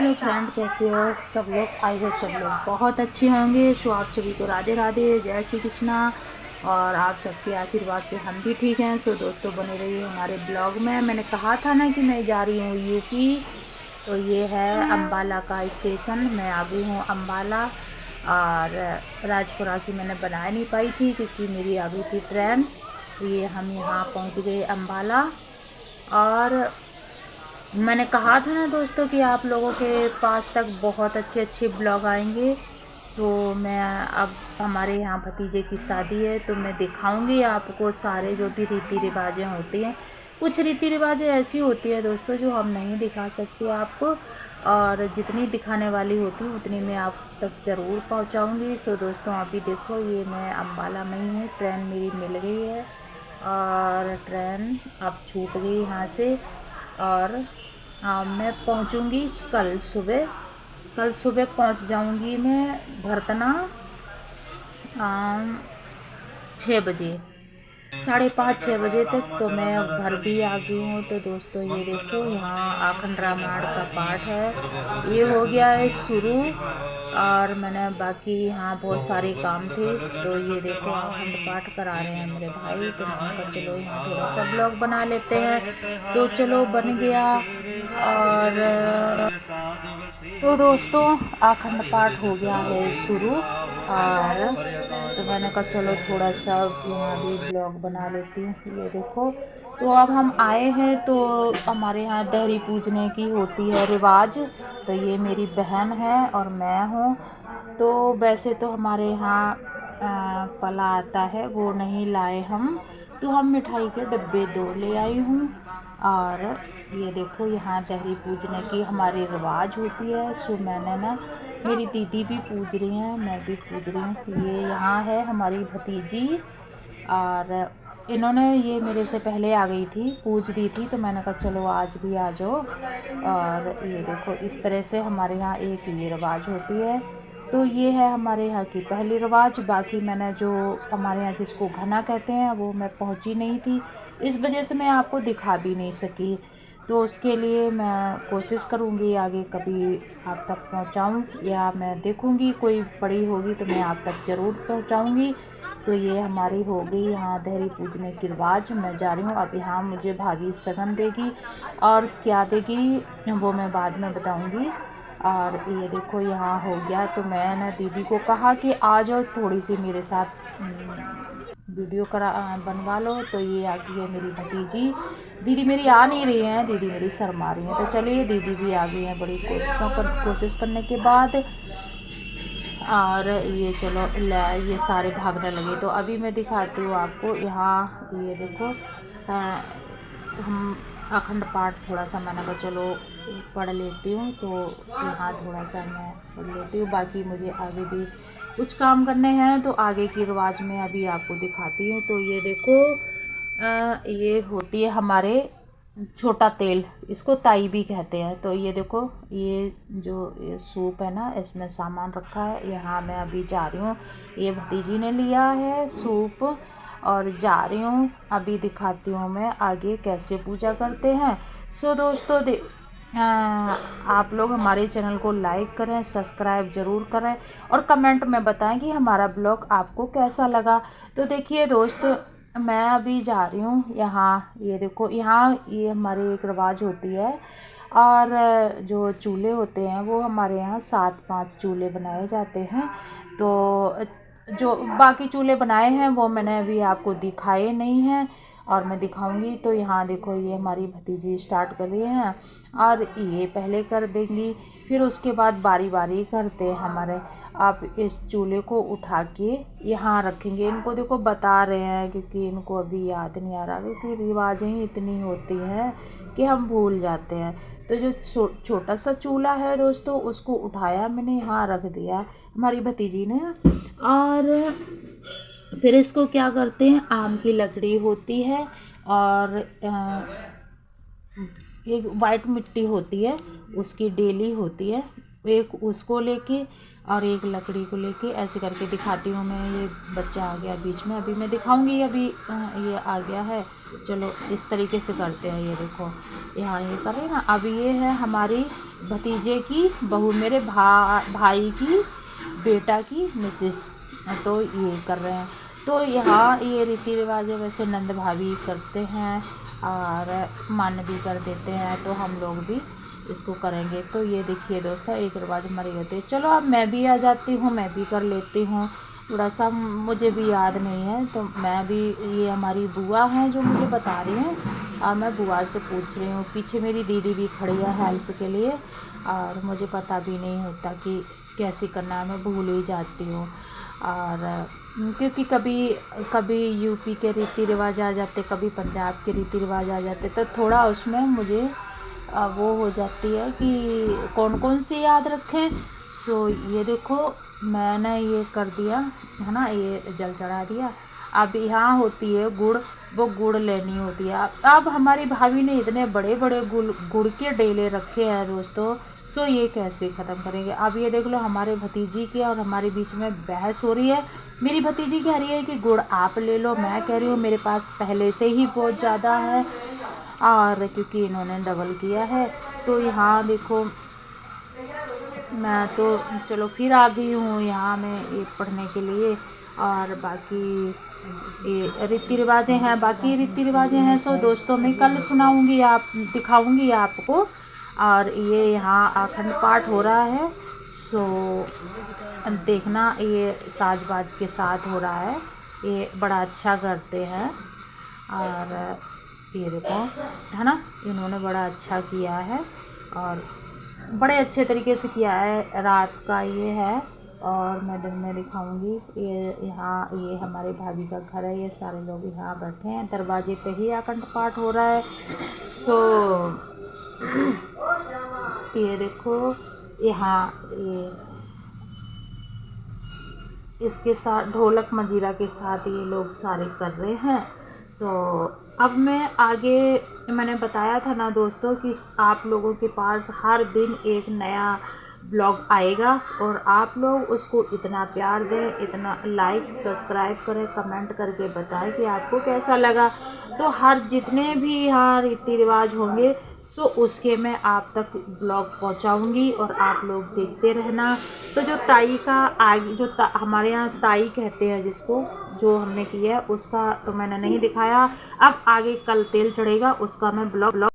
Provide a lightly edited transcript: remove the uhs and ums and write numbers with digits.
Hello friend, कैसे हो सब लोग। आई होप सब लोग बहुत अच्छे होंगे। सो आप सभी को राधे राधे, जय श्री कृष्णा। और आप सबके आशीर्वाद से हम भी ठीक हैं। सो दोस्तों, बने रहिए हमारे ब्लॉग में। मैंने कहा था ना कि मैं जा रही हूँ यूपी। तो ये है अम्बाला का स्टेशन। मैं आ गई हूँ अम्बाला। और राजपुरा की मैंने बना नहीं पाई थी क्योंकि मेरी आ गई थी ट्रेन। तो ये हम यहाँ पहुँच गए अम्बाला। और मैंने कहा था ना दोस्तों कि आप लोगों के पास तक बहुत अच्छे अच्छे ब्लॉग आएंगे। तो मैं अब हमारे यहाँ भतीजे की शादी है, तो मैं दिखाऊंगी आपको सारे जो भी रीति रिवाजें होती हैं। कुछ रीति रिवाजें ऐसी होती है दोस्तों जो हम नहीं दिखा सकते आपको, और जितनी दिखाने वाली होती है उतनी मैं आप तक ज़रूर पहुँचाऊँगी। सो दोस्तों, अभी देखो ये मैं अम्बाला में ही हूँ। ट्रेन मेरी मिल गई है और ट्रेन अब छूट गई यहाँ से। और मैं पहुंचूंगी कल सुबह पहुंच जाऊंगी मैं भरतना 6 बजे, 5:30-6 बजे तक। तो मैं घर भी आ गई हूँ। तो दोस्तों ये देखो, यहाँ आखंड रामायण का पाठ है, ये हो गया है शुरू। और मैंने बाकी यहाँ बहुत सारे काम थे। तो ये देखो अखंड पाठ करा रहे हैं मेरे भाई। तो मैंने कहा चलो यहाँ थोड़ा सा ब्लॉग बना लेते हैं। तो चलो बन गया। और तो दोस्तों अखंड पाठ हो गया है शुरू। और तो मैंने कहा चलो थोड़ा सा यहाँ भी ब्लॉग बना लेती हूँ। ये देखो, तो अब हम आए हैं। तो हमारे यहाँ दहरी पूजने की होती है रिवाज। तो ये मेरी बहन है और मैं हूँ। तो वैसे तो हमारे यहाँ पला आता है, वो नहीं लाए हम। तो हम मिठाई के डब्बे 2 ले आई हूँ। और ये देखो यहाँ दहरी पूजने की हमारी रिवाज होती है। सो मैंने ना, मेरी दीदी भी पूज रही हैं, मैं भी पूज रही हूँ। ये यहाँ है हमारी भतीजी। और इन्होंने ये मेरे से पहले आ गई थी, पूज दी थी। तो मैंने कहा चलो आज भी आ जाओ। और ये देखो इस तरह से हमारे यहाँ एक ये रिवाज होती है। तो ये है हमारे यहाँ की पहली रिवाज। बाकी मैंने जो हमारे यहाँ जिसको घना कहते हैं वो मैं पहुँची नहीं थी, इस वजह से मैं आपको दिखा भी नहीं सकी। तो उसके लिए मैं कोशिश करूँगी आगे कभी आप तक पहुँचाऊँ, या मैं देखूँगी कोई बड़ी होगी तो मैं आप तक ज़रूर पहुँचाऊँगी। तो ये हमारी हो गई यहाँ दहरी पूजने की रिवाज। मैं जा रही हूँ अब। यहाँ मुझे भाभी सगन देगी, और क्या देगी वो मैं बाद में बताऊँगी। और ये देखो यहाँ हो गया। तो मैंने दीदी को कहा कि आ जाओ थोड़ी सी मेरे साथ वीडियो बनवा लो। तो ये आ गई है मेरी भतीजी। दीदी मेरी आ नहीं रही हैं, दीदी मेरी शर्मा रही हैं। तो चलिए दीदी भी आ गई हैं बड़ी कोशिश करने के बाद। और ये चलो ये सारे भागने लगे। तो अभी मैं दिखाती हूँ आपको। यहाँ ये देखो हम अखंड पाठ थोड़ा सा, मैंने कहा चलो पढ़ लेती हूँ। तो यहाँ थोड़ा सा मैं पढ़ लेती हूँ। बाकी मुझे आगे भी कुछ काम करने हैं, तो आगे की रिवाज में अभी आपको दिखाती हूँ। तो ये देखो ये होती है हमारे छोटा तेल, इसको ताई भी कहते हैं। तो ये देखो ये जो ये सूप है ना, इसमें सामान रखा है। यहाँ मैं अभी जा रही हूँ, ये भतीजी ने लिया है सूप, और जा रही हूँ। अभी दिखाती हूँ मैं आगे कैसे पूजा करते हैं। सो दोस्तों आप लोग हमारे चैनल को लाइक करें, सब्सक्राइब ज़रूर करें, और कमेंट में बताएं कि हमारा ब्लॉग आपको कैसा लगा। तो देखिए दोस्त, मैं अभी जा रही हूँ यहाँ। ये देखो यहाँ ये हमारी एक रिवाज होती है। और जो चूल्हे होते हैं वो हमारे यहाँ 7-5 चूल्हे बनाए जाते हैं। तो जो बाकी चूल्हे बनाए हैं वो मैंने अभी आपको दिखाए नहीं हैं, और मैं दिखाऊंगी। तो यहाँ देखो ये हमारी भतीजी स्टार्ट कर रही हैं, और ये पहले कर देंगी, फिर उसके बाद बारी बारी करते हैं हमारे। आप इस चूल्हे को उठा के यहाँ रखेंगे। इनको देखो बता रहे हैं क्योंकि इनको अभी याद नहीं आ रहा, क्योंकि रिवाजें ही इतनी होती हैं कि हम भूल जाते हैं। तो जो छोटा सा चूल्हा है दोस्तों, उसको उठाया मैंने, यहाँ रख दिया हमारी भतीजी ने। और फिर इसको क्या करते हैं, आम की लकड़ी होती है, और एक वाइट मिट्टी होती है, उसकी डेली होती है, एक उसको लेके और एक लकड़ी को लेके ऐसे करके दिखाती हूँ मैं। ये बच्चा आ गया बीच में, अभी मैं दिखाऊंगी। अभी ये आ गया है, चलो इस तरीके से करते हैं। ये देखो यहाँ ये कर रहे हैं ना। अब ये है हमारी भतीजे की बहू, मेरे भाई की बेटा की मिसेस, तो ये कर रहे हैं। तो यहाँ ये रीति रिवाज है, वैसे नंद भाभी करते हैं और मन भी कर देते हैं, तो हम लोग भी इसको करेंगे। तो ये देखिए दोस्तों, एक रिवाज हमारी होती है। चलो अब मैं भी आ जाती हूँ, मैं भी कर लेती हूँ। थोड़ा सा मुझे भी याद नहीं है, तो मैं भी, ये हमारी बुआ हैं जो मुझे बता रही हैं और मैं बुआ से पूछ रही हूँ। पीछे मेरी दीदी भी खड़ी है हेल्प के लिए, और मुझे पता भी नहीं होता कि कैसे करना है, मैं भूल ही जाती हूँ। और क्योंकि कभी कभी यूपी के रीति रिवाज आ जाते, कभी पंजाब के रीति रिवाज आ जाते, तो थोड़ा उसमें मुझे वो हो जाती है कि कौन कौन से याद रखें। सो ये देखो मैंने ये कर दिया है ना, ये जल चढ़ा दिया। अब यहाँ होती है गुड़, वो गुड़ लेनी होती है। अब हमारी भाभी ने इतने बड़े बड़े गुड़ के डेले रखे हैं दोस्तों। सो ये कैसे ख़त्म करेंगे। अब ये देख लो, हमारे भतीजी की और हमारे बीच में बहस हो रही है। मेरी भतीजी कह रही है कि गुड़ आप ले लो, मैं कह रही हूँ मेरे पास पहले से ही बहुत ज़्यादा है, और क्योंकि इन्होंने डबल किया है। तो यहाँ देखो, मैं तो चलो फिर आ गई हूँ यहाँ मैं ये पढ़ने के लिए। और बाकी ये रीति रिवाजें हैं, बाकी रीति रिवाजें हैं सो दोस्तों मैं कल सुनाऊँगी, आप दिखाऊँगी आपको। और ये यहाँ अखंड पाठ हो रहा है, सो देखना, ये साज बाज के साथ हो रहा है, ये बड़ा अच्छा करते हैं। और ये देखो है ना, इन्होंने बड़ा अच्छा किया है और बड़े अच्छे तरीके से किया है। रात का ये है और मैं दिन में दिखाऊंगी। ये यहाँ ये हमारे भाभी का घर है, ये सारे लोग यहाँ बैठे हैं, दरवाजे पे ही अखंड पाठ हो रहा है। सो ये देखो यहाँ ये इसके साथ ढोलक मंजीरा के साथ ये लोग सारे कर रहे हैं। तो अब मैं आगे, मैंने बताया था ना दोस्तों कि आप लोगों के पास हर दिन एक नया ब्लॉग आएगा, और आप लोग उसको इतना प्यार दें, इतना लाइक सब्सक्राइब करें, कमेंट करके बताएं कि आपको कैसा लगा। तो हर जितने भी यहाँ रीति रिवाज होंगे सो उसके मैं आप तक ब्लॉग पहुंचाऊंगी, और आप लोग देखते रहना। तो जो ताई का आगे जो हमारे यहाँ ताई कहते हैं जिसको, जो हमने किया है उसका तो मैंने नहीं दिखाया। अब आगे कल तेल चढ़ेगा, उसका मैं ब्लॉग